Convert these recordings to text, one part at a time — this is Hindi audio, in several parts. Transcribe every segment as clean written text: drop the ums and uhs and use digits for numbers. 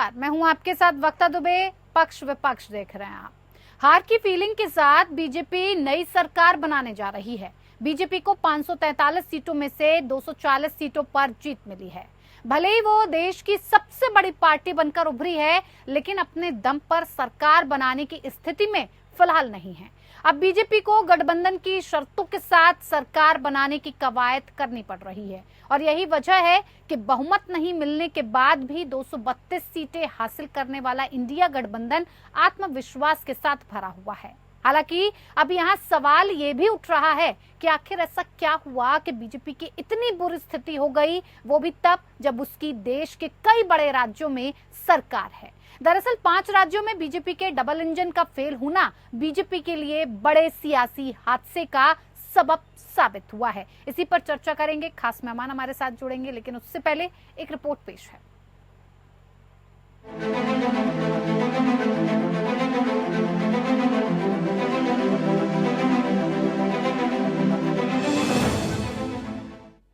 नमस्कार, मैं हूं आपके साथ वक्ता दुबे। पक्ष विपक्ष देख रहे हैं आप। हार की फीलिंग के साथ बीजेपी नई सरकार बनाने जा रही है। बीजेपी को 543 सीटों में से 240 सीटों पर जीत मिली है। भले ही वो देश की सबसे बड़ी पार्टी बनकर उभरी है, लेकिन अपने दम पर सरकार बनाने की स्थिति में फिलहाल नहीं है। अब बीजेपी को गठबंधन की शर्तों के साथ सरकार बनाने की कवायद करनी पड़ रही है और यही वजह है कि बहुमत नहीं मिलने के बाद भी 232 सीटें हासिल करने वाला इंडिया गठबंधन आत्मविश्वास के साथ भरा हुआ है। हालांकि अब यहाँ सवाल ये भी उठ रहा है कि आखिर ऐसा क्या हुआ कि बीजेपी की इतनी बुरी स्थिति हो गई, वो भी तब जब उसकी देश के कई बड़े राज्यों में सरकार है। दरअसल 5 राज्यों में बीजेपी के डबल इंजन का फेल होना बीजेपी के लिए बड़े सियासी हादसे का सबब साबित हुआ है। इसी पर चर्चा करेंगे, खास मेहमान हमारे साथ जुड़ेंगे, लेकिन उससे पहले एक रिपोर्ट पेश है।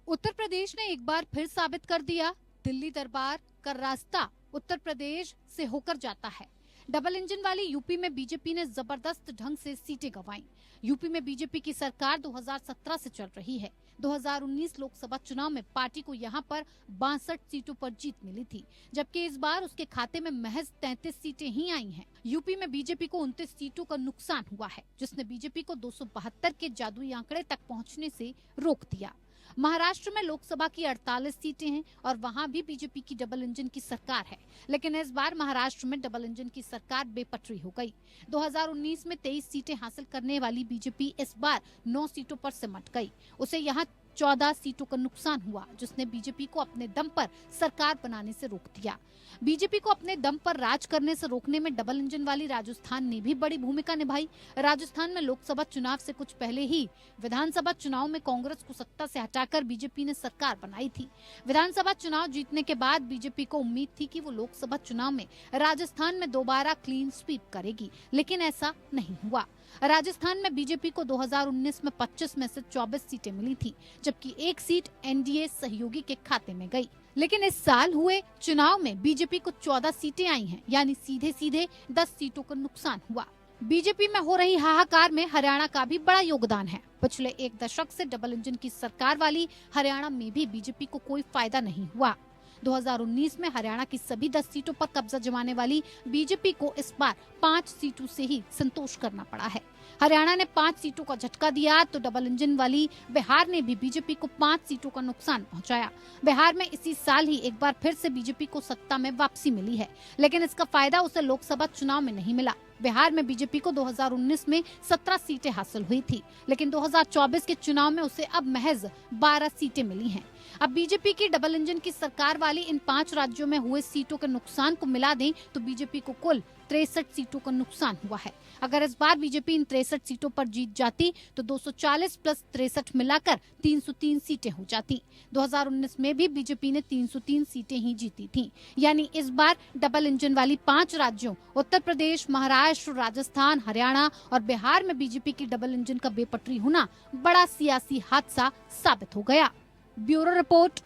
उत्तर प्रदेश ने एक बार फिर साबित कर दिया, दिल्ली दरबार का रास्ता उत्तर प्रदेश से होकर जाता है। डबल इंजन वाली यूपी में बीजेपी ने जबरदस्त ढंग से सीटें गंवाई। यूपी में बीजेपी की सरकार 2017 से चल रही है। 2019 लोकसभा चुनाव में पार्टी को यहां पर 62 सीटों पर जीत मिली थी, जबकि इस बार उसके खाते में महज 33 सीटें ही आई हैं। यूपी में बीजेपी को 29 सीटों का नुकसान हुआ है, जिसने बीजेपी को 272 के जादुई आंकड़े तक पहुंचने से रोक दिया। महाराष्ट्र में लोकसभा की 48 सीटें हैं और वहां भी बीजेपी की डबल इंजन की सरकार है, लेकिन इस बार महाराष्ट्र में डबल इंजन की सरकार बेपटरी हो गई। 2019 में 23 सीटें हासिल करने वाली बीजेपी इस बार 9 सीटों पर सिमट गई। उसे यहां 14 सीटों का नुकसान हुआ, जिसने बीजेपी को अपने दम पर सरकार बनाने से रोक दिया। बीजेपी को अपने दम पर राज करने से रोकने में डबल इंजन वाली राजस्थान ने भी बड़ी भूमिका निभाई। राजस्थान में लोकसभा चुनाव से कुछ पहले ही विधानसभा चुनाव में कांग्रेस को सत्ता से हटाकर बीजेपी ने सरकार बनाई थी। विधानसभा चुनाव जीतने के बाद बीजेपी को उम्मीद थी कि वो लोकसभा चुनाव में राजस्थान में दोबारा क्लीन स्वीप करेगी, लेकिन ऐसा नहीं हुआ। राजस्थान में बीजेपी को 2019 में 25 में से 24 सीटें मिली थी, जबकि एक सीट एनडीए सहयोगी के खाते में गई। लेकिन इस साल हुए चुनाव में बीजेपी को 14 सीटें आई हैं, यानी सीधे सीधे 10 सीटों का नुकसान हुआ। बीजेपी में हो रही हाहाकार में हरियाणा का भी बड़ा योगदान है। पिछले एक दशक से डबल इंजन की सरकार वाली हरियाणा में भी बीजेपी को कोई फायदा नहीं हुआ। 2019 में हरियाणा की सभी 10 सीटों पर कब्जा जमाने वाली बीजेपी को इस बार 5 सीटों से ही संतोष करना पड़ा है। हरियाणा ने 5 सीटों का झटका दिया तो डबल इंजन वाली बिहार ने भी बीजेपी को 5 सीटों का नुकसान पहुंचाया। बिहार में इसी साल ही एक बार फिर से बीजेपी को सत्ता में वापसी मिली है, लेकिन इसका फायदा उसे लोकसभा चुनाव में नहीं मिला। बिहार में बीजेपी को 2019 में 17 सीटें हासिल हुई थी, लेकिन 2024 के चुनाव में उसे अब महज 12 सीटें मिली हैं। अब बीजेपी की डबल इंजन की सरकार वाली इन 5 राज्यों में हुए सीटों के नुकसान को मिला दें तो बीजेपी को कुल 63 सीटों का नुकसान हुआ है। अगर इस बार बीजेपी इन 63 सीटों पर जीत जाती तो 240 प्लस 63 मिलाकर 303 सीटें हो जाती। 2019 में भी बीजेपी ने 303 सीटें ही जीती थीं, यानी इस बार डबल इंजन वाली 5 राज्यों उत्तर प्रदेश, महाराष्ट्र, राजस्थान, हरियाणा और बिहार में बीजेपी की डबल इंजन का बेपटरी होना बड़ा सियासी हादसा साबित हो गया। Bureau report,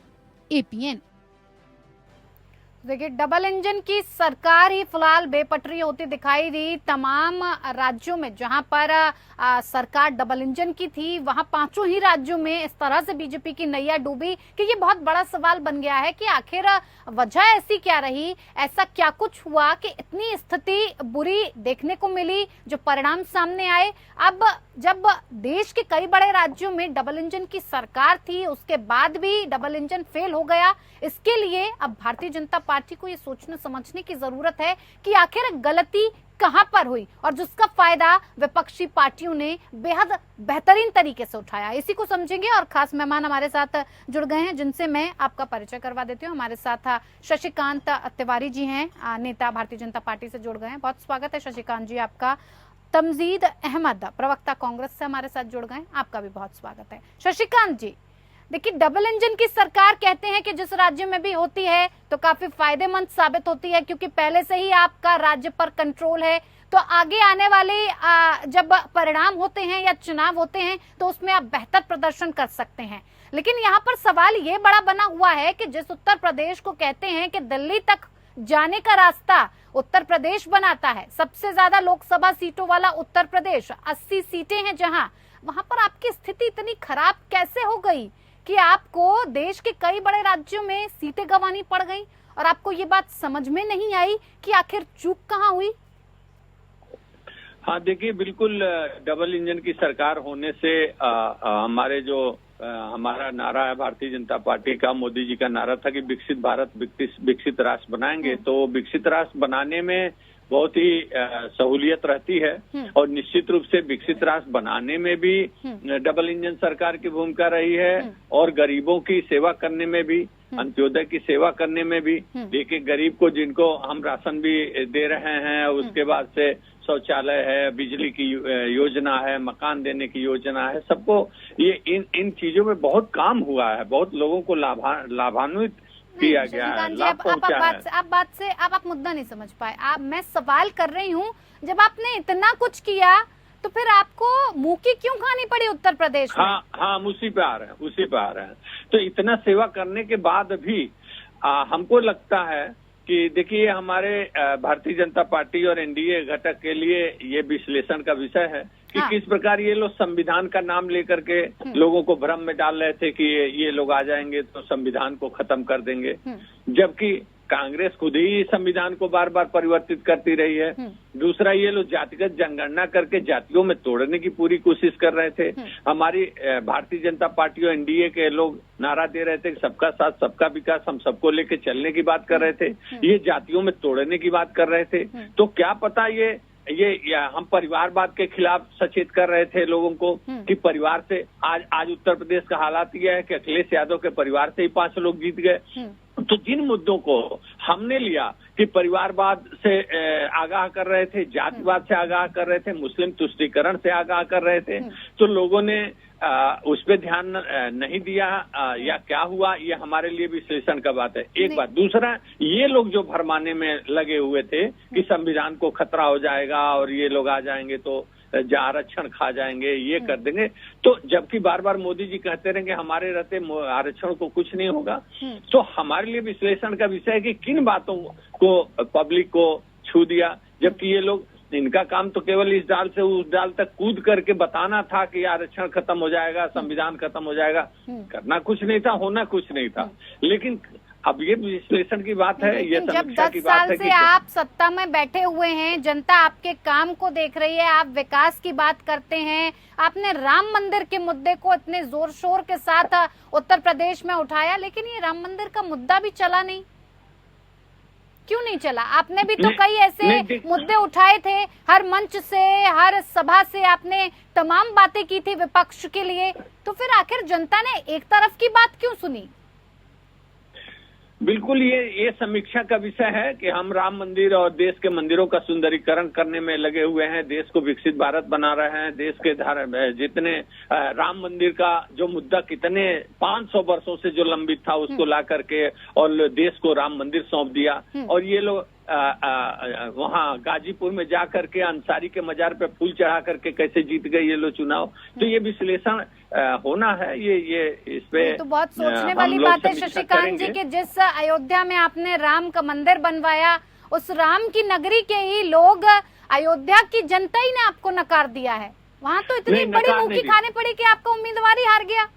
APN. देखिए, डबल इंजन की सरकार ही फिलहाल बेपटरी होती दिखाई दी। तमाम राज्यों में जहां पर सरकार डबल इंजन की थी, वहां 5 ही राज्यों में इस तरह से बीजेपी की नैया डूबी कि ये बहुत बड़ा सवाल बन गया है कि आखिर वजह ऐसी क्या रही, ऐसा क्या कुछ हुआ कि इतनी स्थिति बुरी देखने को मिली, जो परिणाम सामने आए। अब जब देश के कई बड़े राज्यों में डबल इंजन की सरकार थी, उसके बाद भी डबल इंजन फेल हो गया। इसके लिए अब भारतीय जनता पार्टी को ये सोचने समझने की जरूरत है कि आखिर गलती कहां पर हुई और जिसका फायदा विपक्षी पार्टियों ने बेहद बेहतरीन तरीके से उठाया। इसी को समझेंगे और खास मेहमान हमारे साथ जुड़ गए हैं, जिनसे मैं आपका परिचय करवा देती हूँ। हमारे साथ शशिकांत तिवारी जी हैं, नेता भारतीय जनता पार्टी से जुड़ गए हैं। बहुत स्वागत है शशिकांत जी आपका। तमजीद अहमद, प्रवक्ता कांग्रेस से हमारे साथ जुड़ गए, आपका भी बहुत स्वागत है। शशिकांत जी, देखिए, डबल इंजन की सरकार कहते हैं कि जिस राज्य में भी होती है तो काफी फायदेमंद साबित होती है, क्योंकि पहले से ही आपका राज्य पर कंट्रोल है, तो आगे आने वाले जब परिणाम होते हैं या चुनाव होते हैं तो उसमें आप बेहतर प्रदर्शन कर सकते हैं। लेकिन यहाँ पर सवाल ये बड़ा बना हुआ है कि जिस उत्तर प्रदेश को कहते हैं कि दिल्ली तक जाने का रास्ता उत्तर प्रदेश बनाता है। सबसे ज्यादा लोकसभा सीटों वाला उत्तर प्रदेश, 80 सीटें हैं जहां, वहां पर आपकी स्थिति इतनी खराब कैसे हो गई कि आपको देश के कई बड़े राज्यों में सीटें गंवानी पड़ गई और आपको ये बात समझ में नहीं आई कि आखिर चूक कहां हुई? हाँ देखिए, बिल्कुल डबल इंजन की सरकार होने से हमारे जो हमारा नारा है भारतीय जनता पार्टी का, मोदी जी का नारा था कि विकसित भारत विकसित राष्ट्र बनाएंगे। तो विकसित राष्ट्र बनाने में बहुत ही सहूलियत रहती है और निश्चित रूप से विकसित राष्ट्र बनाने में भी डबल इंजन सरकार की भूमिका रही है और गरीबों की सेवा करने में भी, अंत्योदय की सेवा करने में भी। देखिए, गरीब को जिनको हम राशन भी दे रहे हैं, उसके बाद से शौचालय है, बिजली की योजना है, मकान देने की योजना है, सबको ये इन चीजों में बहुत काम हुआ है, बहुत लोगों को लाभान्वित किया गया है, लाभ पहुंचा है। आप मुद्दा नहीं समझ पाए। मैं सवाल कर रही हूँ, जब आपने इतना कुछ किया तो फिर आपको मुंह की क्यों खानी पड़ी उत्तर प्रदेश में? हाँ, हम उसी पे आ रहे हैं। तो इतना सेवा करने के बाद भी हमको लगता है कि देखिए, हमारे भारतीय जनता पार्टी और एनडीए घटक के लिए ये विश्लेषण का विषय है कि किस प्रकार ये लोग संविधान का नाम लेकर के लोगों को भ्रम में डाल रहे थे कि ये लोग आ जाएंगे तो संविधान को खत्म कर देंगे, जबकि कांग्रेस खुद ही संविधान को बार बार परिवर्तित करती रही है। दूसरा, ये लोग जातिगत जनगणना करके जातियों में तोड़ने की पूरी कोशिश कर रहे थे। हमारी भारतीय जनता पार्टी और एनडीए के लोग नारा दे रहे थे कि सबका साथ सबका विकास, हम सबको लेके चलने की बात कर रहे थे, ये जातियों में तोड़ने की बात कर रहे थे। तो क्या पता ये हम परिवारवाद के खिलाफ सचेत कर रहे थे लोगों को कि परिवार से आज उत्तर प्रदेश का हालात यह है कि अखिलेश यादव के परिवार से ही 5 लोग जीत गए। तो जिन मुद्दों को हमने लिया कि परिवारवाद से आगाह कर रहे थे, जातिवाद से आगाह कर रहे थे, मुस्लिम तुष्टीकरण से आगाह कर रहे थे, तो लोगों ने उस पर ध्यान नहीं दिया या क्या हुआ, ये हमारे लिए विश्लेषण का बात है। एक बात। दूसरा, ये लोग जो भरमाने में लगे हुए थे कि संविधान को खतरा हो जाएगा और ये लोग आ जाएंगे तो आरक्षण खा जाएंगे, ये कर देंगे, तो जबकि बार बार मोदी जी कहते रहेंगे हमारे रहते आरक्षण को कुछ नहीं होगा। तो हमारे लिए विश्लेषण का विषय है कि किन बातों को पब्लिक को छू दिया, जबकि ये लोग, इनका काम तो केवल इस डाल से उस डाल तक कूद करके बताना था कि आरक्षण खत्म हो जाएगा, संविधान खत्म हो जाएगा। करना कुछ नहीं था, होना कुछ नहीं था। लेकिन अब ये विश्लेषण की बात है, ये समीक्षा की बात है कि आप सत्ता में बैठे हुए हैं, जनता आपके काम को देख रही है, आप विकास की बात करते हैं, आपने राम मंदिर के मुद्दे को इतने जोर शोर के साथ उत्तर प्रदेश में उठाया, लेकिन ये राम मंदिर का मुद्दा भी चला नहीं। क्यों नहीं चला? आपने भी तो कई ऐसे मुद्दे उठाए थे, हर मंच से, हर सभा से आपने तमाम बातें की थी विपक्ष के लिए, तो फिर आखिर जनता ने एक तरफ की बात क्यों सुनी? बिल्कुल, ये समीक्षा का विषय है कि हम राम मंदिर और देश के मंदिरों का सुंदरीकरण करने में लगे हुए हैं, देश को विकसित भारत बना रहे हैं। देश के जितने राम मंदिर का जो मुद्दा कितने 500 वर्षों से जो लंबित था, उसको ला करके और देश को राम मंदिर सौंप दिया। और ये लोग वहाँ गाजीपुर में जा करके अंसारी के मजार पे फूल चढ़ा करके कैसे जीत गए ये लोग चुनाव। तो ये विश्लेषण होना है, ये इस पे तो बहुत सोचने वाली बात है शशिकांत जी कि जिस अयोध्या में आपने राम का मंदिर बनवाया, उस राम की नगरी के ही लोग, अयोध्या की जनता ही ने आपको नकार दिया है। वहाँ तो इतनी बड़ी मुंह की खाने पड़ी कि आपका उम्मीदवार ही हार गया।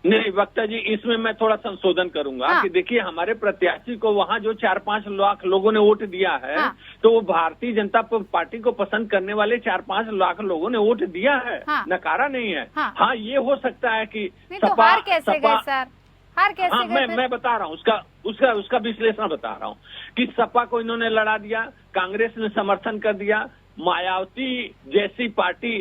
नहीं वक्ता जी, इसमें मैं थोड़ा संशोधन करूंगा कि देखिए, हमारे प्रत्याशी को वहाँ जो 4-5 लाख लोगों ने वोट दिया है, तो वो भारतीय जनता पार्टी को पसंद करने वाले 4-5 लाख लोगों ने वोट दिया है, नकारा नहीं है। हाँ, ये हो सकता है कि सपा, हार कैसे गए सर? हार कैसे हाँ, मैं बता रहा हूँ, उसका विश्लेषण बता रहा हूँ कि सपा को इन्होंने लड़ा दिया, कांग्रेस ने समर्थन कर दिया, मायावती जैसी पार्टी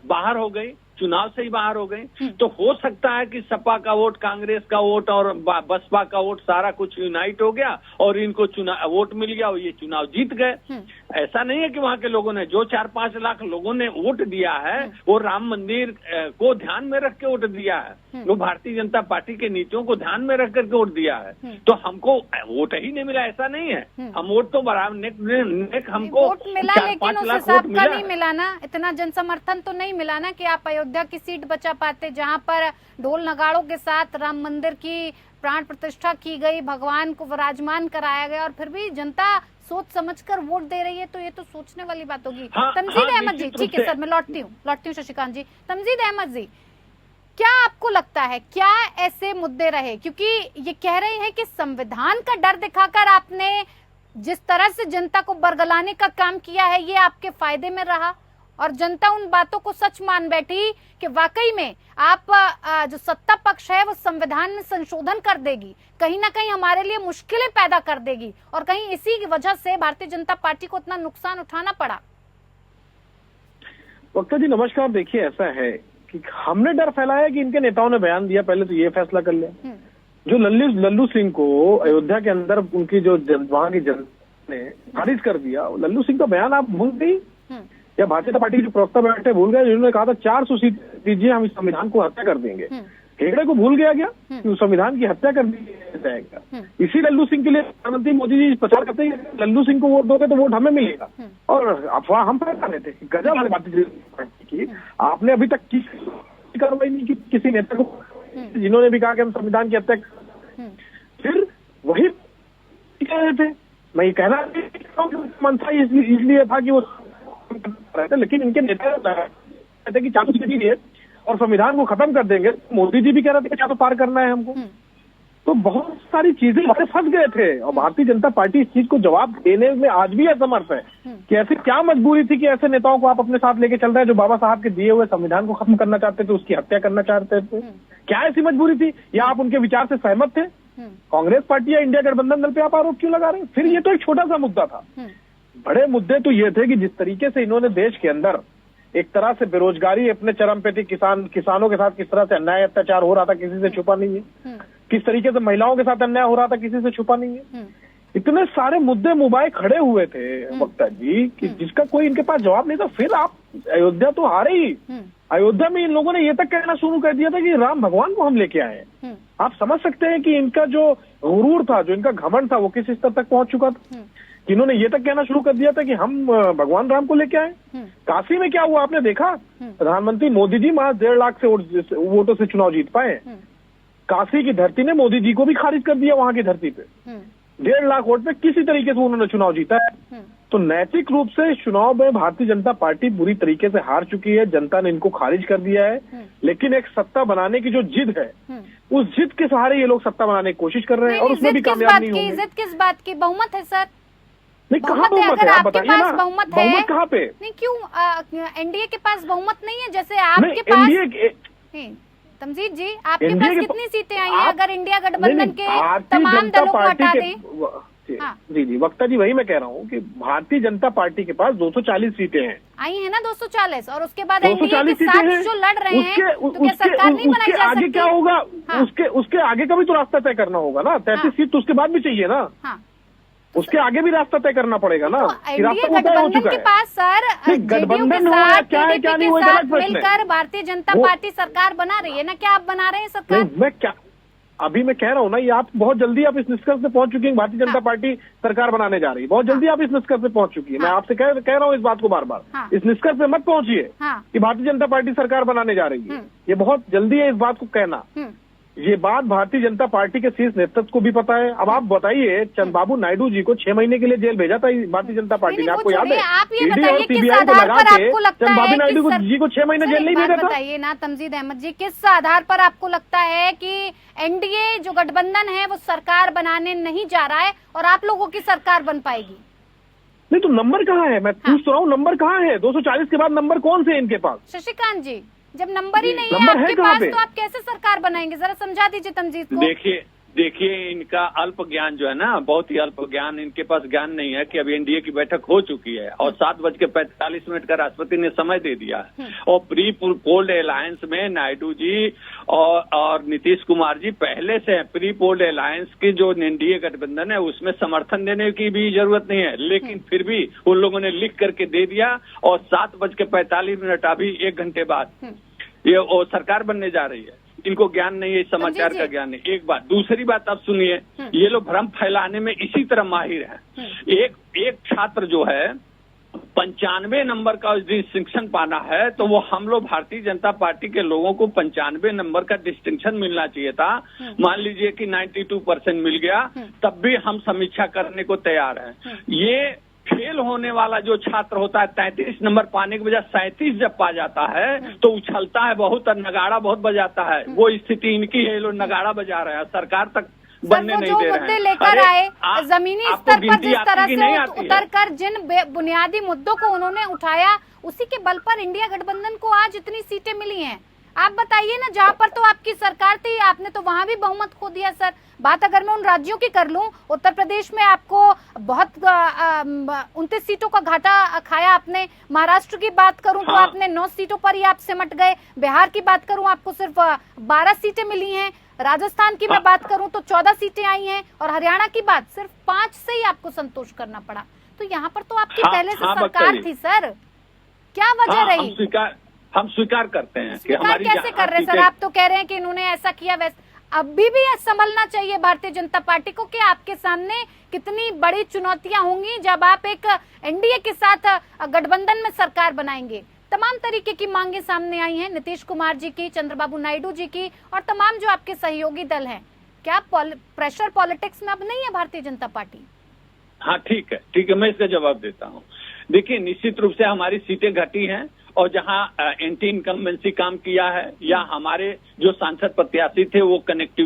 बाहर हो गई, चुनाव से ही बाहर हो गई। तो हो सकता है कि सपा का वोट, कांग्रेस का वोट और बसपा का वोट सारा कुछ यूनाइट हो गया और इनको वोट मिल गया और ये चुनाव जीत गए। ऐसा नहीं है कि वहाँ के लोगों ने, जो 4-5 लाख लोगों ने वोट दिया है, वो राम मंदिर को ध्यान में रख के वोट दिया है, वो भारतीय जनता पार्टी के नीतियों को ध्यान में रख करके वोट दिया है। तो हमको वोट ही नहीं मिला, ऐसा नहीं है। हम वोट तो बराबर हमको वोट मिला, लेकिन उस हिसाब का नहीं मिला ना, इतना जनसमर्थन तो नहीं मिला ना कि आप अयोध्या की सीट बचा पाते, जहां पर ढोल नगाड़ों के साथ राम मंदिर की प्राण प्रतिष्ठा की गई, भगवान को विराजमान कराया गया और फिर भी जनता सोच समझकर वोट दे रही है, तो ये तो सोचने वाली बात होगी। तमजीद अहमद जी, ठीक है सर, मैं लौटती हूँ शशिकांत जी। तमजीद अहमद जी, क्या आपको लगता है क्या ऐसे मुद्दे रहे, क्योंकि ये कह रहे हैं कि संविधान का डर दिखाकर आपने जिस तरह से जनता को बरगलाने का काम किया है ये आपके फायदे में रहा और जनता उन बातों को सच मान बैठी कि वाकई में आप जो सत्ता पक्ष है वो संविधान में संशोधन कर देगी, कहीं ना कहीं हमारे लिए मुश्किलें पैदा कर देगी और कहीं इसी की वजह से भारतीय जनता पार्टी को इतना नुकसान उठाना पड़ा। वक्ता जी नमस्कार। देखिए, ऐसा है कि हमने डर फैलाया कि इनके नेताओं ने बयान दिया, पहले तो ये फैसला कर लिया। जो लल्लू सिंह को अयोध्या के अंदर उनकी जो वहां की जनता ने खारिज कर दिया, लल्लू सिंह का बयान आप भूल गई या भारतीय जनता पार्टी के जो प्रवक्ता बैठे भूल गए, जिन्होंने कहा था 400 सीट दीजिए, हम इस संविधान को हत्या कर देंगे। हेगड़े को भूल गया क्या कि उस संविधान की हत्या कर दी जाएगा। इसी लल्लू सिंह के लिए प्रधानमंत्री मोदी जी प्रचार करते हैं लल्लू सिंह को वोट दोगे तो वोट हमें मिलेगा, और अफवाह हम फैला रहे थे। गजब है भारतीय जनता पार्टी की। आपने अभी तक किसी कार्रवाई नहीं की किसी नेता को, जिन्होंने भी कहा कि हम संविधान की हत्या, फिर वही कह रहे थे। मैं ये कहना मंशा इसलिए था कि वो रहे थे, लेकिन इनके नेता कहते कि 400 सीट दिए और संविधान को खत्म कर देंगे। मोदी जी भी कह रहे थे कि 400 पार करना है हमको। तो बहुत सारी चीजें हमारे फंस गए थे और भारतीय जनता पार्टी इस चीज को जवाब देने में आज भी असमर्थ है कि ऐसी क्या मजबूरी थी कि ऐसे नेताओं को आप अपने साथ लेके चल रहे हैं जो बाबा साहब के दिए हुए संविधान को खत्म करना चाहते थे, उसकी हत्या करना चाहते थे। क्या ऐसी मजबूरी थी या आप उनके विचार से सहमत थे? कांग्रेस पार्टी या इंडिया गठबंधन दल पे आप आरोप क्यों लगा रहे हैं? फिर ये तो एक छोटा सा मुद्दा था। बड़े मुद्दे तो ये थे कि जिस तरीके से इन्होंने देश के अंदर एक तरह से बेरोजगारी अपने चरम पे थी, किसानों के साथ किस तरह से अन्याय अत्याचार हो रहा था किसी से छुपा नहीं है, किस तरीके से महिलाओं के साथ अन्याय हो रहा था किसी से छुपा नहीं है। इतने सारे मुद्दे मुबाए खड़े हुए थे वक्ता जी कि जिसका कोई इनके पास जवाब नहीं था। फिर आप अयोध्या तो हारे ही, अयोध्या में इन लोगों ने ये तक कहना शुरू कर दिया था कि राम भगवान को हम लेके आए हैं। आप समझ सकते हैं कि इनका जो गुरूर था, जो इनका घमंड था, वो किस स्तर तक पहुंच चुका था कि इन्होंने ये तक कहना शुरू कर दिया था कि हम भगवान राम को लेके आए। काशी में क्या हुआ आपने देखा? प्रधानमंत्री मोदी जी महज 1.5 लाख से वोटों से चुनाव जीत पाए। काशी की धरती ने मोदी जी को भी खारिज कर दिया। वहां की धरती पे 1.5 लाख वोट पे किसी तरीके से उन्होंने चुनाव जीता है। तो नैतिक रूप से चुनाव में भारतीय जनता पार्टी बुरी तरीके से हार चुकी है, जनता ने इनको खारिज कर दिया है। लेकिन एक सत्ता बनाने की जो जिद है, उस जिद के सहारे ये लोग सत्ता बनाने की कोशिश कर रहे हैं और उसमें भी कामयाब नहीं होंगे। जिद किस बात की? बहुमत है सर। नहीं, कहाँ बहुमत है? आप बताइए ना, बहुमत कहाँ पे? नहीं, क्यों एनडीए के पास बहुमत नहीं है जैसे आपके पास? तमजीद जी, आपके पास कितनी सीटें आई हैं अगर इंडिया गठबंधन के तमाम दलों को हटा दें? जी, वक्ता जी वही मैं कह रहा हूँ कि भारतीय जनता पार्टी के पास 240 सीटें हैं, आई है ना 240, और उसके बाद एनडीए के साथ जो लड़ रहे हैं तो क्या सरकार नहीं बनाई जा सकती? आगे क्या होगा? उसके आगे का भी तो रास्ता तय करना होगा ना। 33 सीट तो उसके बाद भी चाहिए ना। उसके आगे भी रास्ता तय करना पड़ेगा ना। एनडीए गठबंधन के पास सर गठबंधन हो या क्या है क्या नहीं वो गलत प्रश्न है। मिलकर भारतीय जनता पार्टी सरकार बना रही है ना, क्या आप बना रहे हैं सरकार? मैं क्या अभी मैं कह रहा हूँ ना, ये आप बहुत जल्दी आप इस निष्कर्ष पे पहुंच चुकी हैं, भारतीय जनता पार्टी सरकार बनाने जा रही है। बहुत जल्दी आप इस निष्कर्ष पे पहुंच चुकी है। मैं आपसे कह रहा हूँ इस बात को बार बार, इस निष्कर्ष पे मत पहुंचिए कि भारतीय जनता पार्टी सरकार बनाने जा रही है। ये बहुत जल्दी है इस बात को कहना। ये बात भारतीय जनता पार्टी के शीर्ष नेतृत्व को भी पता है। अब आप बताइए, चंद्रबाबू नायडू जी को 6 महीने के लिए जेल भेजा था भारतीय जनता पार्टी ने, आपको याद है? ईडी और सीबीआई को लगा के चंद्रबाबू नायडू जी को 6 महीने जेल नहीं भेजा था। बताइए ना तमजीद अहमद जी, किस आधार पर आपको लगता है कि एनडीए जो गठबंधन है वो सरकार बनाने नहीं जा रहा है और आप लोगों की सरकार बन पाएगी? नहीं तो नंबर कहाँ है? मैं पूछ तो रहा हूँ, नंबर कहाँ है? 240 के बाद नंबर कौन से इनके पास? शशिकांत जी, जब नंबर ही नहीं है आपके पास तो आप कैसे सरकार बनाएंगे? जरा समझा दीजिए तमजीद को। देखिए इनका अल्प ज्ञान जो है ना, बहुत ही अल्प ज्ञान। इनके पास ज्ञान नहीं है कि अभी एनडीए की बैठक हो चुकी है और 7:45 का राष्ट्रपति ने समय दे दिया है और प्री पोल्ड अलायंस में नायडू जी और नीतीश कुमार जी पहले से प्री पोल्ड अलायंस की जो एनडीए गठबंधन है उसमें समर्थन देने की भी जरूरत नहीं है, लेकिन फिर भी उन लोगों ने लिख करके दे दिया और 7:45 अभी 1 घंटे बाद ये सरकार बनने जा रही है। इनको ज्ञान नहीं है, समाचार का ज्ञान नहीं। एक बात, दूसरी बात आप सुनिए, ये लोग भ्रम फैलाने में इसी तरह माहिर हैं। एक छात्र जो है 95 नंबर का डिस्टिंक्शन पाना है तो वो हम लोग भारतीय जनता पार्टी के लोगों को 95 नंबर का डिस्टिंक्शन मिलना चाहिए था। मान लीजिए कि 92% मिल गया, तब भी हम समीक्षा करने को तैयार हैं। ये फेल होने वाला जो छात्र होता है 33 नंबर पाने के बजाय 37 जब पा जाता है तो उछलता है बहुत और नगाड़ा बहुत बजाता है। वो स्थिति इनकी है, लोग नगाड़ा बजा रहे हैं, सरकार तक बनने नहीं दे रहे हैं। मुद्दे लेकर आए जमीनी स्तर पर जिस तरह से उतरकर जिन बुनियादी मुद्दों को उन्होंने उठाया, उसी के बल पर इंडिया गठबंधन को आज इतनी सीटें मिली हैं। आप बताइए ना, जहाँ पर तो आपकी सरकार थी आपने तो वहां भी बहुमत खो दिया सर। बात अगर मैं उन राज्यों की कर लूं, उत्तर प्रदेश में आपको बहुत 29 सीटों का घाटा खाया आपने। महाराष्ट्र की बात करूं तो आपने 9 सीटों पर ही आप सिमट गए। बिहार की बात करूं आपको सिर्फ 12 सीटें मिली हैं। राजस्थान की मैं बात करूं तो 14 सीटें आई हैं और हरियाणा की बात सिर्फ 5 से ही आपको संतोष करना पड़ा। तो यहाँ पर तो आपकी पहले से सरकार थी सर, क्या वजह रही? हम स्वीकार करते हैं कि हमारी कैसे कर रहे सर? आप तो कह रहे हैं कि इन्होंने ऐसा किया वैसा। अभी भी संभलना चाहिए भारतीय जनता पार्टी को कि आपके सामने कितनी बड़ी चुनौतियां होंगी जब आप एक एनडीए के साथ गठबंधन में सरकार बनाएंगे। तमाम तरीके की मांगे सामने आई हैं, नीतीश कुमार जी की, चंद्रबाबू नायडू जी की और तमाम जो आपके सहयोगी दल हैं। क्या प्रेशर पॉलिटिक्स में अब नहीं है भारतीय जनता पार्टी? हाँ ठीक है, मैं इसका जवाब देता हूँ। देखिए, निश्चित रूप से हमारी सीटें घटी हैं और जहां एंटी इनकम्बेंसी काम किया है या हमारे जो सांसद प्रत्याशी थे वो कनेक्ट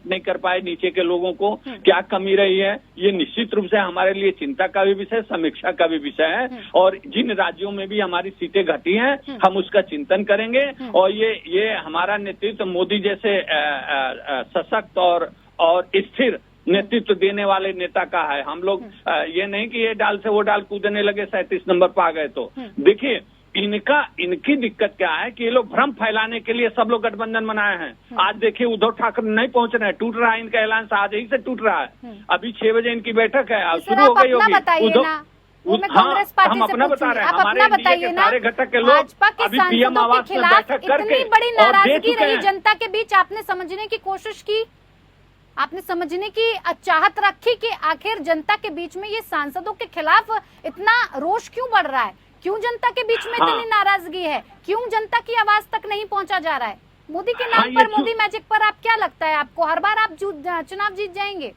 नहीं कर पाए नीचे के लोगों को, क्या कमी रही है, ये निश्चित रूप से हमारे लिए चिंता का भी विषय, समीक्षा का भी विषय है। और जिन राज्यों में भी हमारी सीटें घटी हैं हम उसका चिंतन करेंगे। और ये हमारा नेतृत्व मोदी जैसे सशक्त और स्थिर नेतृत्व देने वाले नेता का है। हम लोग ये नहीं कि ये डाल से वो डाल कूदने लगे 37 नंबर पर आ गए। तो देखिए, इनकी दिक्कत क्या है कि ये लोग भ्रम फैलाने के लिए सब लोग गठबंधन बनाए हैं। आज देखिए उद्धव ठाकरे नहीं पहुंच रहे हैं, टूट रहा है इनका ऐलान, आज ही से टूट रहा है। अभी 6 बजे इनकी बैठक है, अब शुरू हो गई होगी। कांग्रेस पार्टी हम अपना बता रहे हैं, हमारे एनडीए के सारे घटक के लोग अभी पीएम आवास में बैठक करके इतनी बड़ी नाराजगी रही जनता के बीच, आपने समझने की कोशिश की, आपने समझने की चाहत रखी कि आखिर जनता के बीच में ये सांसदों के खिलाफ इतना रोष क्यों बढ़ रहा है, क्यों जनता के बीच में इतनी नाराजगी है, क्यों जनता की आवाज तक नहीं पहुंचा जा रहा है? मोदी के नाम पर, मोदी मैजिक पर आप क्या लगता है आपको हर बार आप चुनाव जीत जाएंगे?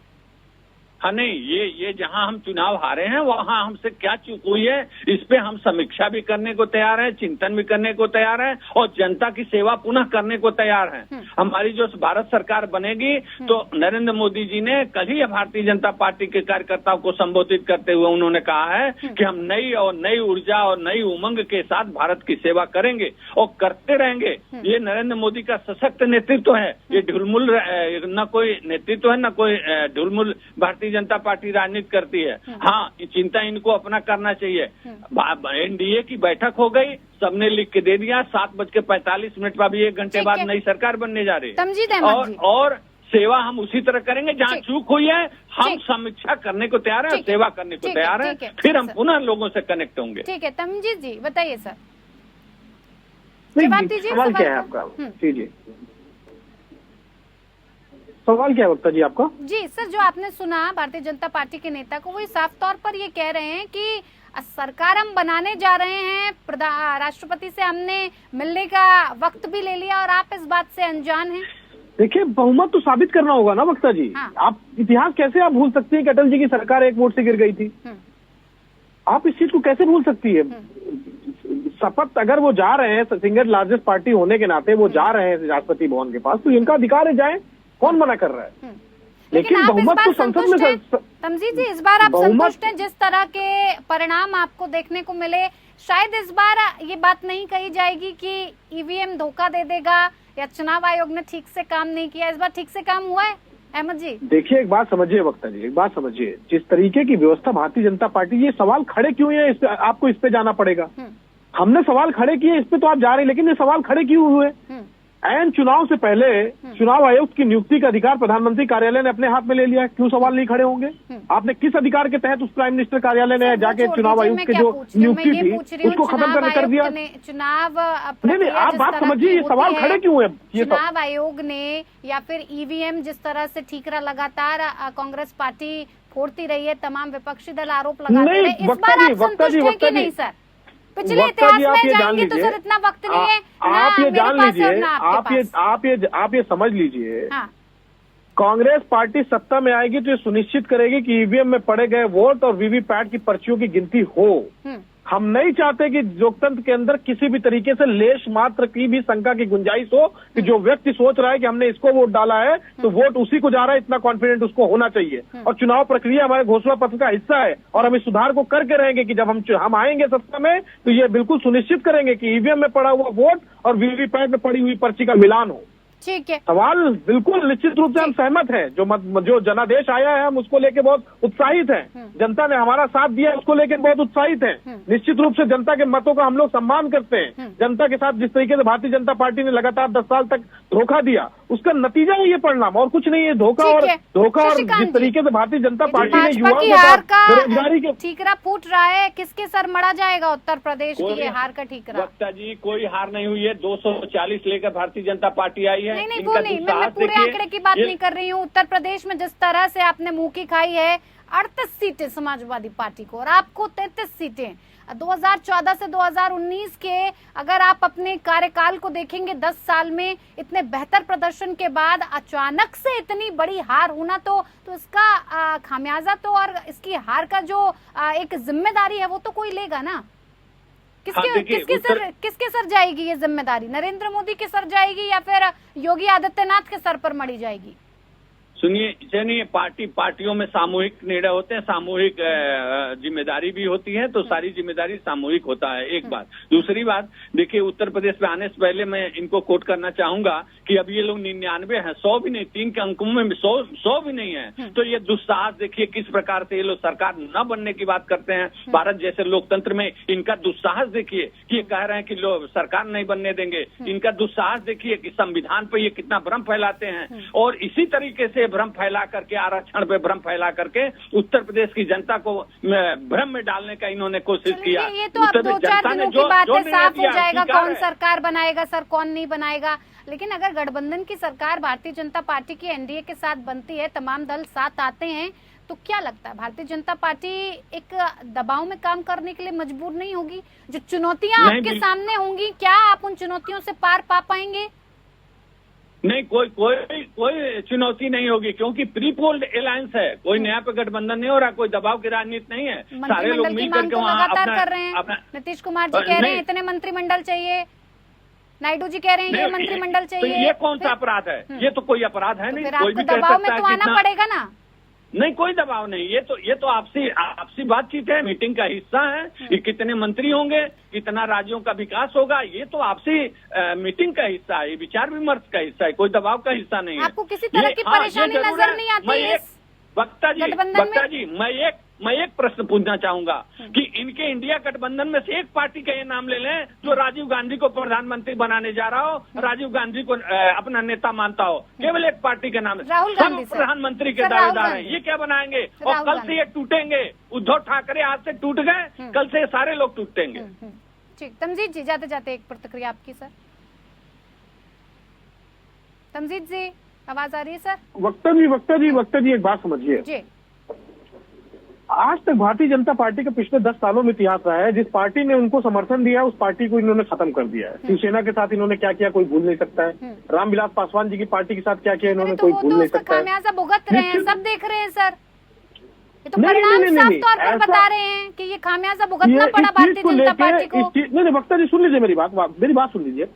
हाँ नहीं, ये जहां हम चुनाव हारे हैं वहां हमसे क्या चूक हुई है इस पे हम समीक्षा भी करने को तैयार हैं, चिंतन भी करने को तैयार हैं और जनता की सेवा पुनः करने को तैयार हैं। हमारी जो भारत सरकार बनेगी तो नरेंद्र मोदी जी ने कल ही भारतीय जनता पार्टी के कार्यकर्ताओं को संबोधित करते हुए उन्होंने कहा है कि हम नई ऊर्जा और नई उमंग के साथ भारत की सेवा करेंगे और करते रहेंगे। ये नरेंद्र मोदी का सशक्त नेतृत्व है, ये ढुलमुल न कोई नेतृत्व है न कोई ढुलमुल भारतीय जनता पार्टी राजनीति करती है। हाँ, चिंता इनको अपना करना चाहिए। एनडीए की बैठक हो गई, सबने लिख के दे दिया, 7:45 पर अभी 1 घंटे बाद नई सरकार बनने जा रही है और सेवा हम उसी तरह करेंगे। जहाँ चूक हुई है हम समीक्षा करने को तैयार है, सेवा करने को तैयार है, फिर हम पुनः लोगों से कनेक्ट होंगे। ठीक है, तमजीद जी बताइए सर। सवाल क्या है आपका? जी सवाल क्या है वक्ता जी आपका? जी सर, जो आपने सुना भारतीय जनता पार्टी के नेता को, वो साफ तौर पर ये कह रहे हैं कि सरकार हम बनाने जा रहे हैं, राष्ट्रपति से हमने मिलने का वक्त भी ले लिया और आप इस बात से अनजान हैं। देखिए, बहुमत तो साबित करना होगा ना वक्ता जी। हाँ। आप इतिहास कैसे आप भूल सकती हैं कि अटल जी की सरकार 1 वोट से गिर गई थी? आप इस चीज को कैसे भूल सकती है? शपथ अगर वो जा रहे हैं, सिंगल लार्जेस्ट पार्टी होने के नाते वो जा रहे हैं राष्ट्रपति भवन के पास, तो इनका अधिकार है, जाए, कौन मना कर रहा है? लेकिन बहुमत तो संसद में। तमजीद जी, इस बार आप संतुष्ट हैं जिस तरह के परिणाम आपको देखने को मिले? शायद इस बार ये बात नहीं कही जाएगी कि ईवीएम धोखा दे देगा या चुनाव आयोग ने ठीक से काम नहीं किया। इस बार ठीक से काम हुआ है अहमद जी? देखिए, एक बात समझिए वक्ता जी, एक बात समझिए, जिस तरीके की व्यवस्था भारतीय जनता पार्टी, ये सवाल खड़े क्यों है इस पे आपको इस पे जाना पड़ेगा। हमने सवाल खड़े किए, इस पे तो आप जा रहे हैं, लेकिन ये सवाल खड़े क्यों हुए? ऐन चुनाव से पहले चुनाव आयुक्त की नियुक्ति का अधिकार प्रधानमंत्री कार्यालय ने अपने हाथ में ले लिया, क्यों सवाल नहीं खड़े होंगे? आपने किस अधिकार के तहत उस प्राइम मिनिस्टर कार्यालय ने जाके चुनाव आयुक्त की जो नियुक्ति थी उसको खत्म कर दिया? चुनाव नहीं, आप बात समझिए, ये सवाल खड़े क्यों है? ये चुनाव आयोग ने या फिर ईवीएम जिस तरह से ठीक रहा, लगातार कांग्रेस पार्टी फोड़ती रही है, तमाम विपक्षी दल आरोप लगाते नहीं, रहे, इस बार आप संतुष्ट हैं कि नहीं सर? पिछले इतिहास में जाएंगे तो सर इतना वक्त नहीं है, आप ये जान लीजिए, आप ये समझ लीजिए, हाँ। कांग्रेस पार्टी सत्ता में आएगी तो ये सुनिश्चित करेगी कि ईवीएम में पड़े गए वोट और वीवीपैट की पर्चियों की गिनती हो। हम नहीं चाहते कि लोकतंत्र के अंदर किसी भी तरीके से लेश मात्र की भी शंका की गुंजाइश हो कि जो व्यक्ति सोच रहा है कि हमने इसको वोट डाला है तो वोट उसी को जा रहा है, इतना कॉन्फिडेंट उसको होना चाहिए। और चुनाव प्रक्रिया हमारे घोषणा पत्र का हिस्सा है और हम इस सुधार को करके रहेंगे कि जब हम आएंगे सत्ता में तो ये बिल्कुल सुनिश्चित करेंगे कि ईवीएम में पड़ा हुआ वोट और वीवीपैट में पड़ी हुई पर्ची का मिलान हो। ठीक है, सवाल बिल्कुल निश्चित रूप से हम सहमत हैं। जो जनादेश आया है हम उसको लेके बहुत उत्साहित हैं। जनता ने हमारा साथ दिया उसको लेकर बहुत उत्साहित हैं। निश्चित रूप से जनता के मतों का हम लोग सम्मान करते हैं। जनता के साथ जिस तरीके से भारतीय जनता पार्टी ने लगातार 10 साल तक धोखा दिया उसका नतीजा है ये परिणाम, और कुछ नहीं है। धोखा और जिस तरीके से भारतीय जनता पार्टी ने युवाओं के साथ बेरोजगारी के ठीकरा फूट रहा है, किसके सर मढ़ा जाएगा उत्तर प्रदेश की ये हार का ठीकरा? वक्ता जी कोई हार नहीं हुई है, 240 लेकर भारतीय जनता पार्टी आई है। नहीं वो नहीं, मैं पूरे आंकड़े की बात नहीं कर रही हूँ। उत्तर प्रदेश में जिस तरह से आपने मुंह की खाई है, 38 सीटें समाजवादी पार्टी को और आपको 33 सीटें। 2014 से 2019 के अगर आप अपने कार्यकाल को देखेंगे, 10 साल में इतने बेहतर प्रदर्शन के बाद अचानक से इतनी बड़ी हार होना तो इसका खामियाजा तो और इसकी हार का जो एक जिम्मेदारी है वो तो कोई लेगा ना। किसके सर जाएगी ये जिम्मेदारी? नरेंद्र मोदी के सर जाएगी या फिर योगी आदित्यनाथ के सर पर मढ़ी जाएगी? सुनिए, पार्टियों में सामूहिक निर्णय होते हैं, सामूहिक जिम्मेदारी भी होती है, तो सारी जिम्मेदारी सामूहिक होता है। एक बात। दूसरी बात, देखिए उत्तर प्रदेश में आने से पहले मैं इनको कोट करना चाहूंगा कि अब ये लोग 99 हैं, 100 भी नहीं, 3 के अंकों में 100 भी नहीं है। तो ये दुस्साहस देखिए किस प्रकार से ये लोग सरकार न बनने की बात करते हैं। भारत जैसे लोकतंत्र में इनका दुस्साहस देखिए कि ये कह रहे हैं कि लोग सरकार नहीं बनने देंगे। इनका दुस्साहस देखिए कि संविधान पर ये कितना भ्रम फैलाते हैं, और इसी तरीके से भ्रम फैला करके, आरक्षण पे भ्रम फैला करके उत्तर प्रदेश की जनता को भ्रम में डालने का इन्होंने कोशिश किया। ये तो अब 2-4 दिनों की बात है, साफ हो जाएगा कौन सरकार बनाएगा सर, कौन नहीं बनाएगा। लेकिन अगर गठबंधन की सरकार भारतीय जनता पार्टी की एनडीए के साथ बनती है, तमाम दल साथ आते हैं, तो क्या लगता है भारतीय जनता पार्टी एक दबाव में काम करने के लिए मजबूर नहीं होगी? जो चुनौतियां आपके सामने होंगी, क्या आप उन चुनौतियों से पार पा पाएंगे? नहीं, कोई चुनौती नहीं होगी, क्योंकि प्री पोल्ड अलायंस है, कोई नया पे गठबंधन नहीं हो रहा, कोई दबाव की राजनीति नहीं है। सारे लोग मिलकर के वहाँ कर रहे हैं। नीतीश कुमार जी कह रहे हैं इतने मंत्रिमंडल चाहिए, नायडू जी कह रहे हैं ये मंत्रिमंडल चाहिए। तो ये कौन सा अपराध है? ये तो कोई अपराध है नहीं। कोई भी दबाव में तो आना पड़ेगा ना। नहीं, कोई दबाव नहीं। ये तो आपसी बातचीत है, मीटिंग का हिस्सा है कि कितने मंत्री होंगे, कितना राज्यों का विकास होगा, ये तो आपसी मीटिंग का हिस्सा है, विचार विमर्श का हिस्सा है, कोई दबाव का हिस्सा नहीं है। आपको किसी तरह की परेशानी नजर नहीं आती? वक्ता जी मैं एक प्रश्न पूछना चाहूंगा कि इनके इंडिया गठबंधन में से एक पार्टी का ये नाम ले लें जो राजीव गांधी को प्रधानमंत्री बनाने जा रहा हो, राजीव गांधी को अपना नेता मानता हो। केवल एक पार्टी के नाम, सब प्रधानमंत्री के दावेदार हैं। ये क्या बनाएंगे? और कल से ये टूटेंगे। उद्धव ठाकरे आज से टूट गए, कल से सारे लोग टूटेंगे। ठीक, तमजीद जी जाते जाते एक प्रतिक्रिया आपकी सर। तमजीद जी आवाज आ रही है सर? वक्ता जी एक बात समझिए। आज तक भारतीय जनता पार्टी का पिछले 10 सालों में इतिहास रहा है, जिस पार्टी ने उनको समर्थन दिया उस पार्टी को इन्होंने खत्म कर दिया है। शिवसेना के साथ इन्होंने क्या किया कोई भूल नहीं सकता है। रामविलास पासवान जी की पार्टी के साथ क्या किया इन्होंने कोई भूल नहीं सकता है। खामियाजा भुगत रहे हैं, सब देख रहे हैं सर। ये तो परिणाम साफ तौर पर बता रहे हैं कि ये खामियाजा भुगतना पड़ा भारतीय जनता पार्टी को। नहीं, वक्ता जी सुन लीजिए मेरी बात सुन लीजिए।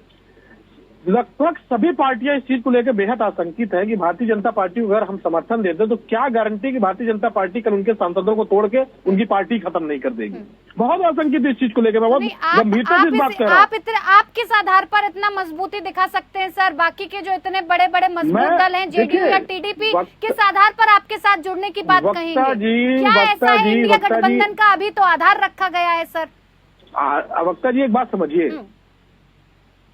लगभग सभी पार्टियां इस चीज को लेकर बेहद आशंकित है कि भारतीय जनता पार्टी को अगर हम समर्थन देते तो क्या गारंटी कि भारतीय जनता पार्टी कल उनके सांसदों को तोड़ के उनकी पार्टी खत्म नहीं कर देगी। बहुत आशंकित है इस चीज को लेकर। मैं बहुत गंभीरता से इस बात कर रहा हूं। आप किस आधार पर इतना मजबूती दिखा सकते हैं सर? बाकी के जो इतने बड़े बड़े मजबूत दल हैं, जेडीयू या टीडीपी, किस आधार पर आपके साथ जुड़ने की बात कहेंगे? क्या ऐसा है इंडिया गठबंधन का अभी तो आधार रखा गया है सर? वक्ता जी एक बात समझिए,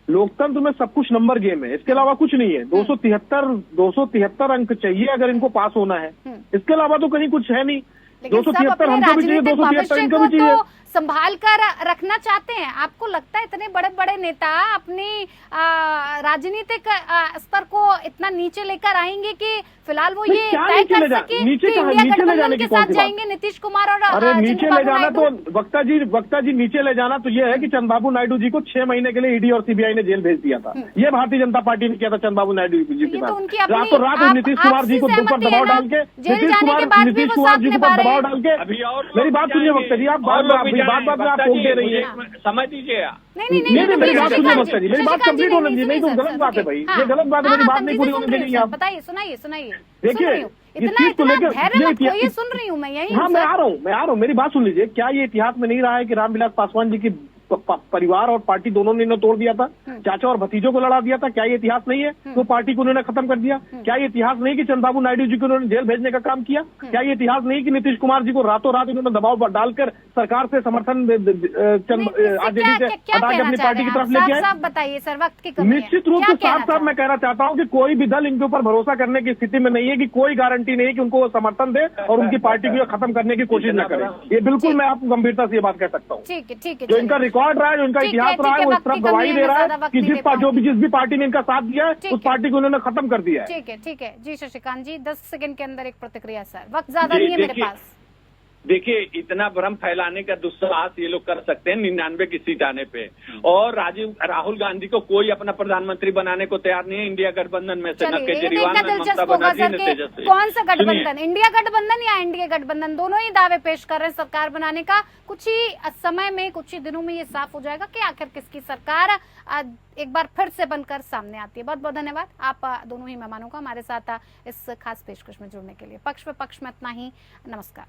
लोकतंत्र में सब कुछ नंबर गेम है, इसके अलावा कुछ नहीं है। 273 अंक चाहिए अगर इनको पास होना है, इसके अलावा तो कहीं कुछ है नहीं। लेकिन सब 273 अपने हमको भी चाहिए, राजनीतिक 273 भविष्य इनको को भी चाहिए। तो संभाल कर रखना चाहते हैं। आपको लगता है इतने बड़े बड़े नेता अपनी राजनीतिक स्तर को इतना नीचे लेकर आएंगे कि फिलहाल वो ये तय कर सके कि इंडिया गठबंधन के साथ जाएंगे नीतीश कुमार और अरे नीचे ले चंद्रबाबू जाना नायडू? तो वक्ता जी नीचे ले जाना तो ये है कि चंद्रबाबू नायडू जी को 6 महीने के लिए ईडी और सीबीआई ने जेल भेज दिया था। ये भारतीय जनता पार्टी ने किया था चंद्रबाबू नायडू जी के साथ। रातों रात नीतीश कुमार जी को ऊपर दबाव डाल के नीतीश कुमार जी के ऊपर दबाव डाल के मेरी बात सुनिए वक्ता जी, आप बात बात में आप टोक दे रही है। समझ लीजिए आप। नहीं मेरी बात सुनिए वक्ता जी, मेरी बात कंप्लीट होने दीजिए। नहीं तो गलत बात है भाई, ये गलत बात है, मेरी बात नहीं पूरी होने देंगे आप। बताइए, सुनाइए। देखिए इतना धैर्य मत खोइए, सुन रही हूँ मैं यही। हाँ मैं आ रहा हूँ, मेरी बात सुन लीजिए। क्या ये इतिहास में नहीं रहा है कि रामविलास पासवान जी की परिवार और पार्टी दोनों ने तोड़ दिया था, चाचा और भतीजों को लड़ा दिया था? क्या ये इतिहास नहीं है? तो पार्टी को उन्होंने खत्म कर दिया। क्या ये इतिहास नहीं कि चंद्रबाबू नायडू जी को उन्होंने जेल भेजने का काम किया? क्या ये इतिहास नहीं कि नीतीश कुमार जी को रातों रात उन्होंने दबाव डालकर सरकार से समर्थन आरजेडी से हटा के अपनी पार्टी की तरफ लेके आए? बताइए सर, वक्त की कमी है। निश्चित रूप से साफ मैं कहना चाहता हूँ कि कोई भी दल इनके ऊपर भरोसा करने की स्थिति में नहीं है, कि कोई गारंटी नहीं है कि उनको समर्थन दे और उनकी पार्टी को खत्म करने की कोशिश न करे। ये बिल्कुल मैं आपको गंभीरता से ये बात कह सकता हूँ। ठीक है। जो इनका रिकॉर्ड रहा है, जो इनका इतिहास रहा है, वो इस तरफ गवाही दे रहा है कि जिस भी पार्टी ने इनका साथ दिया है उस पार्टी को उन्होंने खत्म कर दिया है। ठीक है जी शशिकांत जी, 10 सेकंड के अंदर एक प्रतिक्रिया सर, वक्त ज्यादा नहीं है मेरे पास। देखिए, इतना भ्रम फैलाने का दुस्साहस ये लोग कर सकते हैं 99 की सीट आने पे, और राहुल गांधी को कोई अपना प्रधानमंत्री बनाने को तैयार नहीं है इंडिया गठबंधन में से, न केजरीवाल न ममता बनर्जी न तेजस्वी। कौन सा गठबंधन, इंडिया गठबंधन या एनडीए गठबंधन? दोनों ही दावे पेश कर रहे हैं सरकार बनाने का। कुछ ही समय में, कुछ ही दिनों में ये साफ हो जाएगा कि आखिर किसकी सरकार एक बार फिर से बनकर सामने आती है। बहुत बहुत धन्यवाद आप दोनों ही मेहमानों का हमारे साथ इस खास पेशकश में जुड़ने के लिए। पक्ष में इतना ही, नमस्कार।